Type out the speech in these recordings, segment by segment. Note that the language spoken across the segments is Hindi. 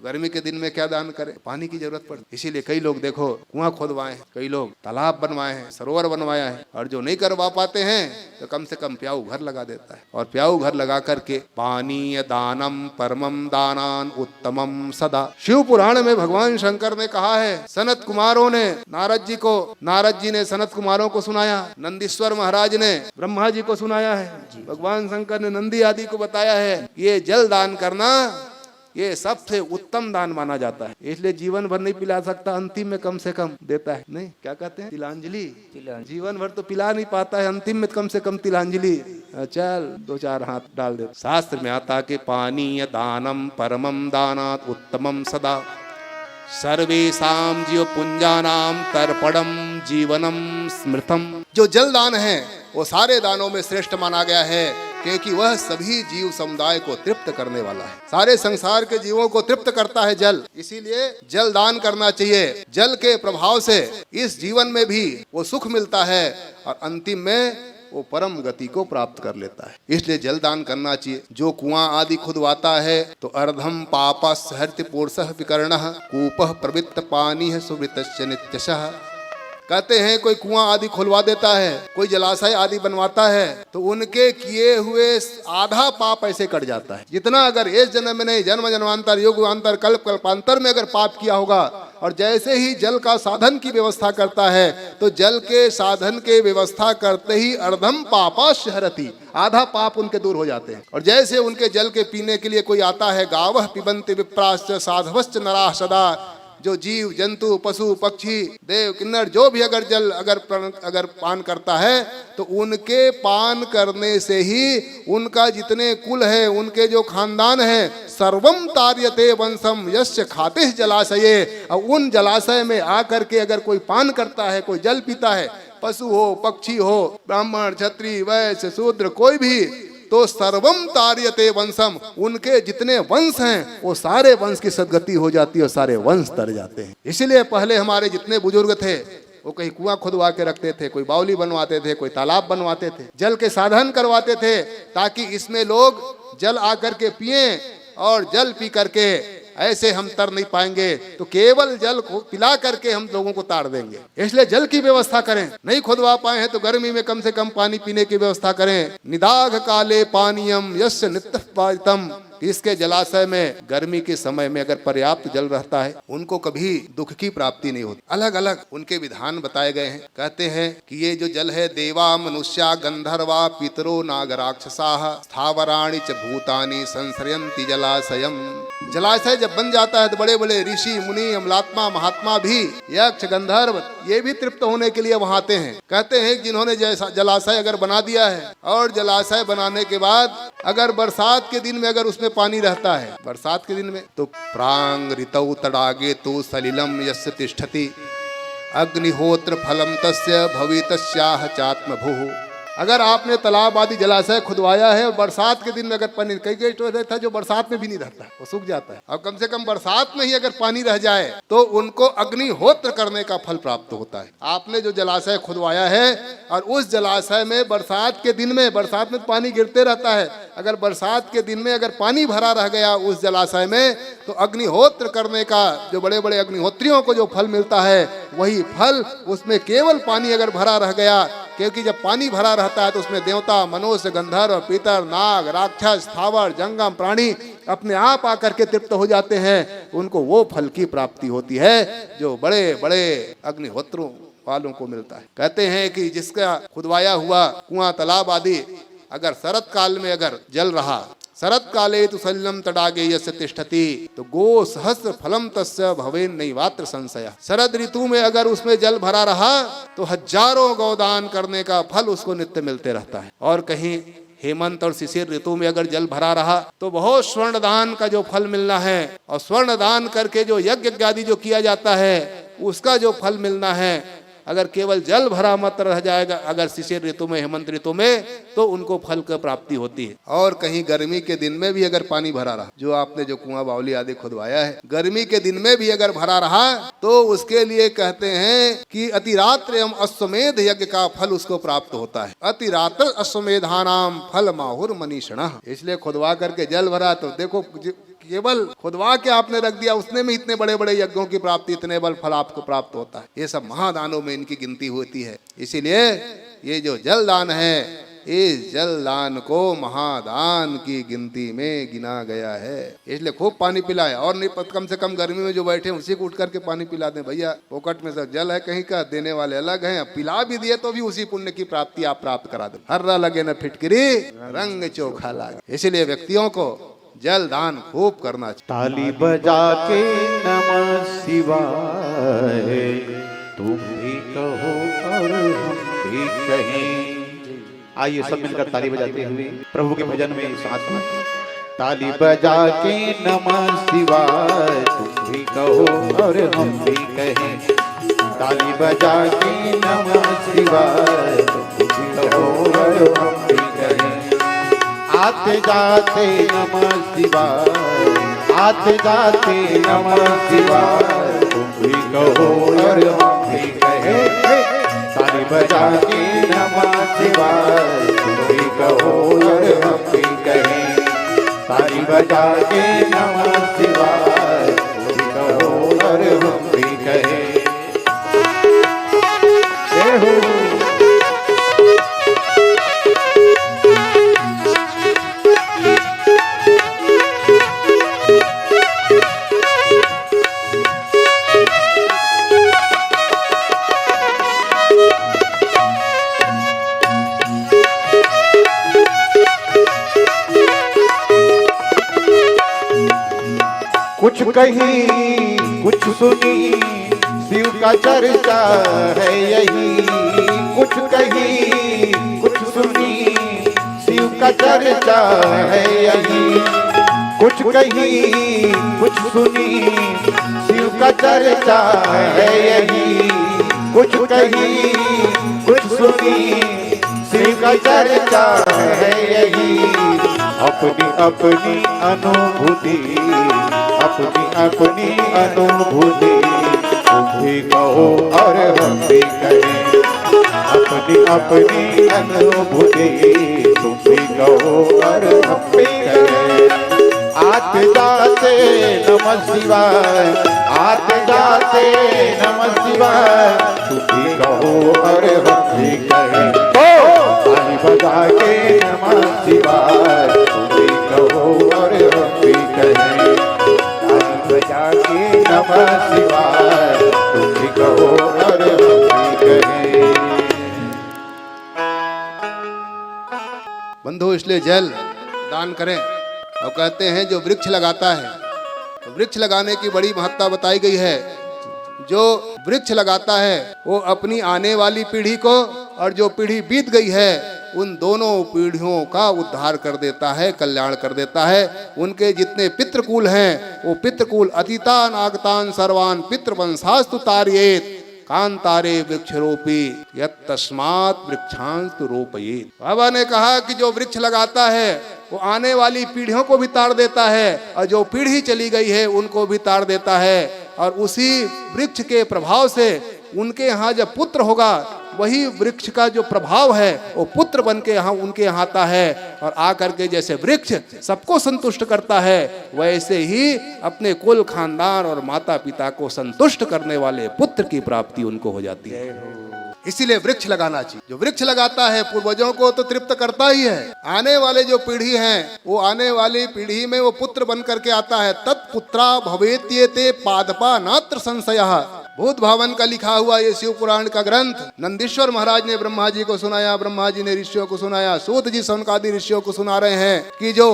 तो गर्मी के दिन में क्या दान करें, पानी की जरूरत पड़ती। इसीलिए कई लोग देखो कुआं खोदवाए हैं, कई लोग तालाब बनवाए हैं, सरोवर बनवाया है, और जो नहीं करवा पाते हैं तो कम से कम प्याऊ घर लगा देता है। और प्याऊ घर लगा करके पानी दानम परमम दानान उत्तमम सदा। शिव पुराण में भगवान शंकर ने कहा है, सनत कुमारों ने नारद जी ने सनत कुमारों को सुनाया, नंदीश्वर महाराज ने ब्रह्मा जी को सुनाया है, भगवान शंकर ने नंदी आदि को बताया है, ये जल दान करना ये सबसे उत्तम दान माना जाता है। इसलिए जीवन भर नहीं पिला सकता, अंतिम में कम से कम देता है। नहीं, क्या कहते हैं, तिलांजलि। जीवन भर तो पिला नहीं पाता है, अंतिम में कम से कम तिलांजलि, चल 2-4 हाथ डाल दे। शास्त्र में आता कि पानी दानम परमम दानात उत्तमम सदा, सर्वेषां जीव पुंजानाम तर्पणम जीवनम स्मृतम। जो जल दान है वो सारे दानों में श्रेष्ठ माना गया है, क्योंकि वह सभी जीव समुदाय को तृप्त करने वाला है, सारे संसार के जीवों को तृप्त करता है जल। इसीलिए जल दान करना चाहिए। जल के प्रभाव से इस जीवन में भी वो सुख मिलता है और अंतिम में वो परम गति को प्राप्त कर लेता है। इसलिए जल दान करना चाहिए। जो कुआं आदि खुदवाता है तो अर्धम पापस हर्ति पुरुषः विकर्णः कूपः प्रवृत्त पानी है सुवृतस्य नित्यशः। कहते हैं कोई कुआं आदि खुलवा देता है, कोई जलाशय आदि बनवाता है, तो उनके किए हुए आधा पाप ऐसे कट जाता है। जितना अगर इस जन्म में नहीं, जन्म जन्मांतर युगांतर कल्प कल्पांतर में अगर पाप किया होगा, और जैसे ही जल का साधन की व्यवस्था करता है तो जल के साधन के व्यवस्था करते ही अर्धम पापाश्च हरति, आधा पाप उनके दूर हो जाते हैं। और जैसे उनके जल के पीने के लिए कोई आता है, गावः पिबन्ति विप्राश्च साधवश्च नराः सदा, जो जीव जंतु पशु पक्षी देव किन्नर जो भी अगर जल अगर पान करता है तो उनके पान करने से ही उनका जितने कुल है, उनके जो खानदान है, सर्वम तार्यते वंशम यस्य खाते जलाशये। और उन जलाशय में आकर के अगर कोई पान करता है, कोई जल पीता है, पशु हो पक्षी हो, ब्राह्मण क्षत्रिय वैश्य शूद्र कोई भी, तो सर्वम तार्यते वंशम, उनके जितने वंश हैं वो सारे वंश की सदगति हो जाती है और सारे वंश तर जाते हैं। इसलिए पहले हमारे जितने बुजुर्ग थे वो कहीं कुआं खुदवा के रखते थे, कोई बावली बनवाते थे, कोई तालाब बनवाते थे, जल के साधन करवाते थे, ताकि इसमें लोग जल आकर के पिए और जल पी करके ऐसे हम तर नहीं पाएंगे, तो केवल जल को पिला करके हम लोगों को तार देंगे। इसलिए जल की व्यवस्था करें। नहीं खुदवा पाए हैं तो गर्मी में कम से कम पानी पीने की व्यवस्था करें। निदाघ काले पानीयम यस्य नित्यपादितम, इसके जलाशय में गर्मी के समय में अगर पर्याप्त जल रहता है, उनको कभी दुख की प्राप्ति नहीं होती। अलग अलग उनके विधान बताए गए हैं। कहते हैं कि ये जो जल है, देवा मनुष्या गंधर्वा पितरो नागराक्षसाः स्थावराणि च भूतानि संसरयन्ति जलाशयम। जलाशय जब बन जाता है तो बड़े बड़े ऋषि मुनि अमलात्मा महात्मा भी, यक्ष गंधर्व, ये भी तृप्त होने के लिए वहां आते हैं। कहते हैं जिन्होंने जलाशय अगर बना दिया है, और जलाशय बनाने के बाद अगर बरसात के दिन में अगर उसमें पानी रहता है, बरसात के दिन में, तो प्रांग ऋतौ तडागे तो सलिलम यस्य तिष्ठति अग्निहोत्र फलम तस्य भवितस्याह चात्मभुः। अगर आपने तालाब आदि जलाशय खुदवाया है और बरसात के दिन में अगर पानी, कई तो रहता है जो बरसात में भी नहीं रहता, वो सूख जाता है, और कम से कम बरसात में ही अगर पानी रह जाए तो उनको अग्निहोत्र करने का फल प्राप्त होता है। आपने जो जलाशय खुदवाया है और उस जलाशय में बरसात के दिन में, बरसात में पानी गिरते रहता है, अगर बरसात के दिन में अगर पानी भरा रह गया उस जलाशय में, तो अग्निहोत्र करने का जो बड़े बड़े अग्निहोत्रियों को जो फल मिलता है, वही फल उसमें केवल पानी अगर भरा रह गया, क्योंकि जब पानी भरा रहता है तो उसमें देवता मनुष्य गंधर्व पितर नाग राक्षस स्थावर जंगम प्राणी अपने आप आकर के तृप्त हो जाते हैं। उनको वो फल की प्राप्ति होती है जो बड़े बड़े अग्निहोत्रों वालों को मिलता है। कहते हैं कि जिसका खुदवाया हुआ कुआं तालाब आदि अगर शरद काल में अगर जल रहा, शरद काले तु सलिलम तडागे यस्य तिष्ठति, तो गो सहस्र फलम तस्य भवेन नैवात्र संशय। शरद ऋतु में अगर उसमें जल भरा रहा तो हजारों गौदान करने का फल उसको नित्य मिलते रहता है। और कहीं हेमंत और शिशिर ऋतु में अगर जल भरा रहा तो बहुत स्वर्ण दान का जो फल मिलना है, और स्वर्ण दान करके जो यज्ञ आदि जो किया जाता है उसका जो फल मिलना है, अगर केवल जल भरा मत रह जाएगा अगर शिशिर ऋतु में हेमंत ऋतु में, तो उनको फल की प्राप्ति होती है। और कहीं गर्मी के दिन में भी अगर पानी भरा रहा, जो आपने जो कुआं बावली आदि खुदवाया है, गर्मी के दिन में भी अगर भरा रहा तो उसके लिए कहते हैं कि अतिरात्र एवं अश्वमेध यज्ञ का फल उसको प्राप्त होता है। अतिरात्र अश्वमेधानाम फल माहुर मनीषणः। इसलिए खुदवा करके जल भरा तो देखो केवल खुदवा के आपने रख दिया, उसने में इतने बड़े बड़े यज्ञों की प्राप्ति, इतने बल फल आपको प्राप्त होता है। ये सब महादानों में इनकी गिनती होती है। इसीलिए ये जो जलदान है, इस जलदान को महादान की गिनती में गिना गया है। इसलिए खूब पानी पिलाए, और नहीं कम से कम गर्मी में जो बैठे उसी को उठ करके पानी पिला दें। भैया पोकट में सब जल है कहीं का, देने वाले अलग हैं। पिला भी दिए तो भी उसी पुण्य की प्राप्ति आप प्राप्त करा दो। हर्रा लगे न फिटकरी, रंग चोखा लागे। इसलिए व्यक्तियों को जल दान खूब करना चाहिए। ताली बजा के नमः शिवाय, तुम भी कहो और हम भी कहें। आइए सब मिलकर ताली बजाते हुए प्रभु के भजन में साथ में। ताली बजा के नमः शिवाय, तुम भी कहो और हम भी कहें। ताली बजा के नमः शिवाय, तुम भी कहो और हम भी कहें। आते जाते नमः शिवाय, आते जाते नमः शिवाय, तुम भी कहो और हम भी कहें। ताली बजा के नमः शिवाय, तुम भी कहो और हम भी कहें। ताली बजा के नमः शिवाय, तुम भी कहो और हम भी कहें। जय हो। कुछ कही कुछ सुनी, शिव का चर्चा है यही। कुछ कही कुछ सुनी, शिव का चर्चा है यही। कुछ कही कुछ सुनी, शिव का चर्चा है यही। कुछ कही कुछ सुनी, शिव का चर्चा है यही। अपनी अपनी अनुभूति, अपनी अपनी अनुभूति, तुम भी कहो और हम भी कहें। अपनी अपनी अनुभूति, तुम भी कहो और हम भी कहें। आते जाते नमः शिवाय, आते जाते नमः शिवाय, तुम भी कहो और हम भी कहें। ताली बजा के नमः शिवाय, तुम भी कहो और हम भी कहें। ताली बजा के नमः शिवाय, तुम भी कहो और हम भी कहें। बंधु इसलिए जल दान करें। और कहते हैं जो वृक्ष लगाता है, तो वृक्ष लगाने की बड़ी महत्ता बताई गई है। जो वृक्ष लगाता है वो अपनी आने वाली पीढ़ी को, और जो पीढ़ी बीत गई है उन दोनों पीढ़ियों का उद्धार कर देता है, कल्याण कर देता है। उनके जितने पितृकुल हैं वो पितृकुल अतीतान आगतान सर्वान पितृवंशास्तु तारयेत कांतारे वृक्षरोपी यत्तस्मात् वृक्षांस्तु रोपयेत। बाबा ने कहा कि जो वृक्ष लगाता है वो आने वाली पीढ़ियों को भी ताड़ देता है, और जो पीढ़ी चली गई है उनको भी ताड़ देता है। और उसी वृक्ष के प्रभाव से उनके यहाँ जब पुत्र होगा, वही वृक्ष का जो प्रभाव है वो पुत्र बन के यहाँ उनके यहाँ आता है। और आकर के जैसे वृक्ष सबको संतुष्ट करता है, वैसे ही अपने कुल खानदान और माता पिता को संतुष्ट करने वाले पुत्र की प्राप्ति उनको हो जाती है। इसीलिए वृक्ष लगाना चाहिए। जो वृक्ष लगाता है पूर्वजों को तो तृप्त करता ही है, आने वाले जो पीढ़ी है वो आने वाली पीढ़ी में वो पुत्र बन करके आता है। तत्पुत्रा भवेत्येते पादपा नात्र संशयः। भूत भावन का लिखा हुआ ये शिव पुराण का ग्रंथ नंदीश्वर महाराज ने ब्रह्मा जी को सुनाया, ब्रह्मा जी ने ऋषियों को सुनाया, सूत जी सौनकादि ऋषियों को सुना रहे हैं कि जो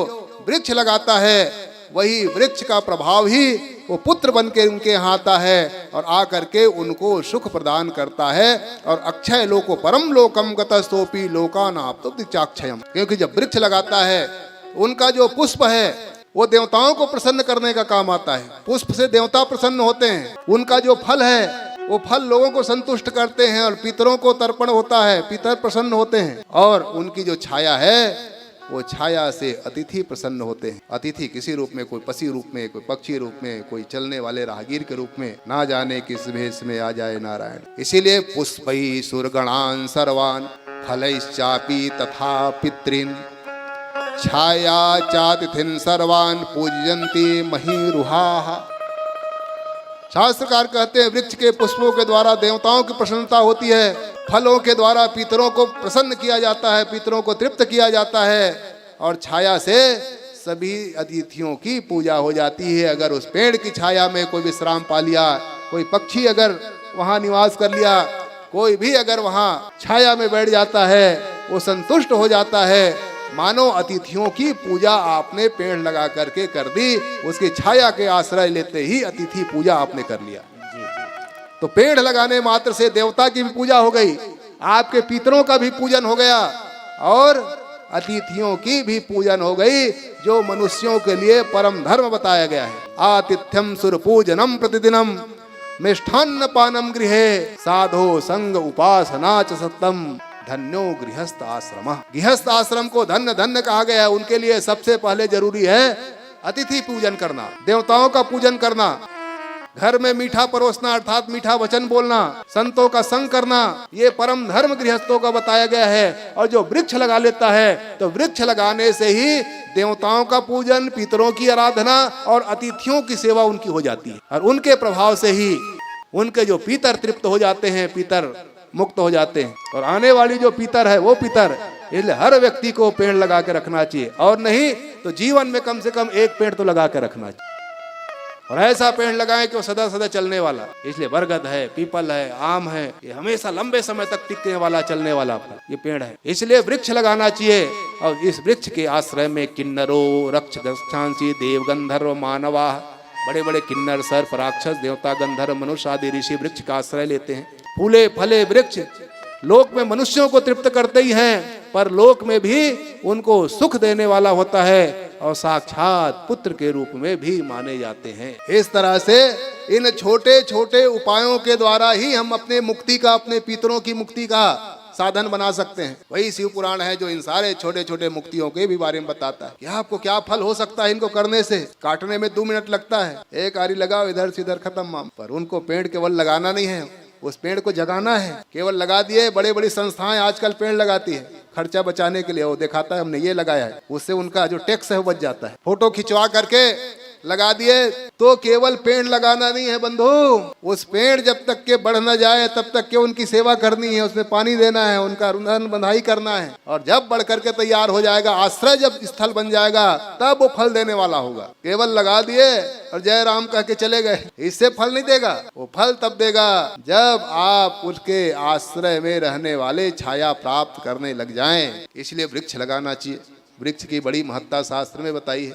वृक्ष लगाता है वही वृक्ष का प्रभाव ही वो पुत्र बन के उनके यहाँ आता है, और आकर के उनको सुख प्रदान करता है। और अक्षय लोको परम लोकम गतस्तोपि लोकानाप्तो दिचाक्षयम। क्योंकि जब वृक्ष लगाता है उनका जो पुष्प है वो देवताओं को प्रसन्न करने का काम आता है। पुष्प से देवता प्रसन्न होते हैं। उनका जो फल है वो फल लोगों को संतुष्ट करते हैं, और पितरों को तर्पण होता है, पितर प्रसन्न होते हैं। और उनकी जो छाया है वो छाया से अतिथि प्रसन्न होते हैं। अतिथि किसी रूप में, कोई पक्षी रूप में, कोई पक्षी रूप में, कोई चलने वाले राहगीर के रूप में, ना जाने किस भेष में आ जाए नारायण। इसीलिए पुष्पै सुरगणान सर्वान फलैश्चापि तथा पितृन छाया चातिथिन सर्वान पूजयन्ति महीरुहाः। शास्त्रकार कहते हैं वृक्ष के पुष्पों के द्वारा देवताओं की प्रसन्नता होती है, फलों के द्वारा पितरों को प्रसन्न किया जाता है, पितरों को तृप्त किया जाता है, और छाया से सभी अतिथियों की पूजा हो जाती है। अगर उस पेड़ की छाया में कोई विश्राम पा लिया, कोई पक्षी अगर वहाँ निवास कर लिया, कोई भी अगर वहाँ छाया में बैठ जाता है, वो संतुष्ट हो जाता है। मानो अतिथियों की पूजा आपने पेड़ लगा करके कर दी, उसकी छाया के आश्रय लेते ही अतिथि पूजा आपने कर लिया। तो पेड़ लगाने मात्र से देवता की भी पूजा हो गई, आपके पितरों का भी पूजन हो गया, और अतिथियों की भी पूजन हो गई, जो मनुष्यों के लिए परम धर्म बताया गया है। आतिथ्यम सुर पूजनम प्रतिदिनम मिष्ठान्न पानम गृहे साधो संग उपासना च सत्यम धन्यो गृहस्थ आश्रम। गृहस्थ आश्रम को धन्य धन्य कहा गया है। उनके लिए सबसे पहले जरूरी है अतिथि पूजन करना, देवताओं का पूजन करना, घर में मीठा परोसना अर्थात मीठा वचन बोलना, संतों का संग करना, ये परम धर्म गृहस्थों का बताया गया है। और जो वृक्ष लगा लेता है, तो वृक्ष लगाने से ही देवताओं का पूजन, पितरों की आराधना और अतिथियों की सेवा उनकी हो जाती है, और उनके प्रभाव से ही उनके जो पितर तृप्त हो जाते हैं, पितर मुक्त हो जाते हैं, और आने वाली जो पितर है वो पितर। इसलिए हर व्यक्ति को पेड़ लगा के रखना चाहिए, और नहीं तो जीवन में कम से कम एक पेड़ तो लगा के रखना चाहिए, और ऐसा पेड़ लगाएं कि वो सदा सदा चलने वाला। इसलिए बरगद है, पीपल है, आम है, ये हमेशा लंबे समय तक टिकने वाला, चलने वाला ये पेड़ है। इसलिए वृक्ष लगाना चाहिए, और इस वृक्ष के आश्रय में किन्नरो रक्ष गच्छांसि देव गंधर्व मानवा, बड़े बड़े किन्नर सर्प राक्षस देवता गंधर्व मनुष्य आदि ऋषि वृक्ष का आश्रय लेते हैं। फूले फले वृक्ष लोक में मनुष्यों को तृप्त करते ही हैं, पर लोक में भी उनको सुख देने वाला होता है, और साक्षात पुत्र के रूप में भी माने जाते हैं। इस तरह से इन छोटे छोटे उपायों के द्वारा ही हम अपने मुक्ति का, अपने पितरों की मुक्ति का साधन बना सकते हैं। वही शिव पुराण है जो इन सारे छोटे छोटे मुक्तियों के भी बारे में बताता है कि आपको क्या फल हो सकता है इनको करने से। काटने में 2 मिनट लगता है, एक आरी लगाओ, इधर से इधर खत्म माम। पर उनको पेड़ केवल लगाना नहीं है, उस पेड़ को जगाना है। केवल लगा दिए, बड़े बड़ी संस्थाएं आजकल पेड़ लगाती है खर्चा बचाने के लिए, वो दिखाता है हमने ये लगाया है, उससे उनका जो टैक्स है वो बच जाता है। फोटो खिंचवा करके लगा दिए, तो केवल पेड़ लगाना नहीं है बंधु, उस पेड़ जब तक के बढ़ न जाए तब तक के उनकी सेवा करनी है, उसमें पानी देना है, उनका रुंधन बंधाई करना है, और जब बढ़ करके तैयार हो जाएगा, आश्रय जब स्थल बन जाएगा, तब वो फल देने वाला होगा। केवल लगा दिए और जय राम कह के चले गए, इससे फल नहीं देगा। वो फल तब देगा जब आप उसके आश्रय में रहने वाले छाया प्राप्त करने लग जाएं। इसलिए वृक्ष लगाना चाहिए। वृक्ष की बड़ी महत्ता शास्त्र में बताई है।